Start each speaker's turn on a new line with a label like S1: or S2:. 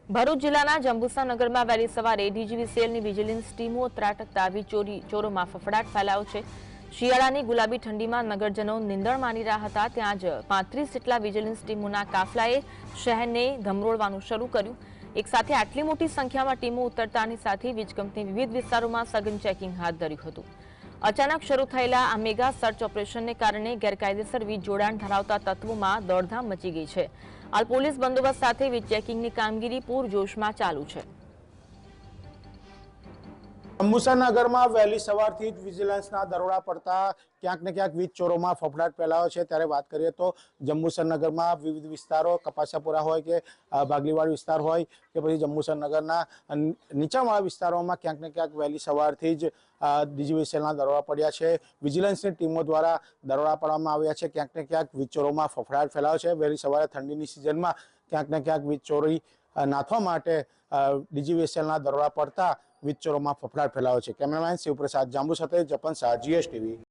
S1: ભરૂચ જિલ્લાના જંબુસર નગરમાં વહેલી સવારે ડીજીવીસીએલની વિજિલન્સ ટીમો ત્રાટકતા ચોરોમાં ફફડાટ ફેલાયો છે। શિયાળાની ગુલાબી ઠંડીમાં નગરજનો નીંદણ માની રહ્યા હતા ત્યાં જ 35 જેટલા વિજિલન્સ ટીમોના કાફલાએ શહેરને ધમરોળવાનું શરૂ કર્યું। એક સાથે આટલી મોટી સંખ્યામાં ટીમો ઉતરતાની સાથે વીજ કંપની વિવિધ વિસ્તારોમાં સઘન ચેકિંગ હાથ ધર્યું હતું। અચાનક શરૂ થયેલા આ મેગા સર્ચ ઓપરેશનને કારણે ગેરકાયદેસર વીજ જોડાણ ધરાવતા તત્વોમાં દોડધામ મચી ગઈ છે। હાલ પોલીસ બંદોબસ્ત સાથે વીજ ચેકિંગની કામગીરી પૂરજોશમાં ચાલુ છે।
S2: જંબુસર નગરમાં વહેલી સવારથી જ વિજિલન્સના દરોડા પડતા ક્યાંક ને ક્યાંક વીજ ચોરોમાં ફફડાટ ફેલાયો છે। ત્યારે વાત કરીએ તો જંબુસર નગરમાં વિવિધ વિસ્તારો કપાસિયાપુરા હોય કે ભાગલીવાડ વિસ્તાર હોય કે પછી જંબુસર નગરના નીચાણવાળા વિસ્તારોમાં ક્યાંક ને ક્યાંક વહેલી સવારથી જ ડીજીવીસીએલના દરોડા પડ્યા છે। વિજિલન્સની ટીમો દ્વારા દરોડા પાડવામાં આવ્યા છે। ક્યાંક ને ક્યાંક વીજ ચોરોમાં ફફડાટ ફેલાયો છે। વહેલી સવારે ઠંડીની સિઝનમાં ક્યાંક ને ક્યાંક વીજ ચોરી નાથવા માટે ડીજીવીસીએલના દરોડા પડતા વીજ ચોરોમાં ફફડાટ ફેલાયો છે। કેમેરામેન શિવપ્રસાદ જાંબુ સાથે જપન શાહ, GS TV।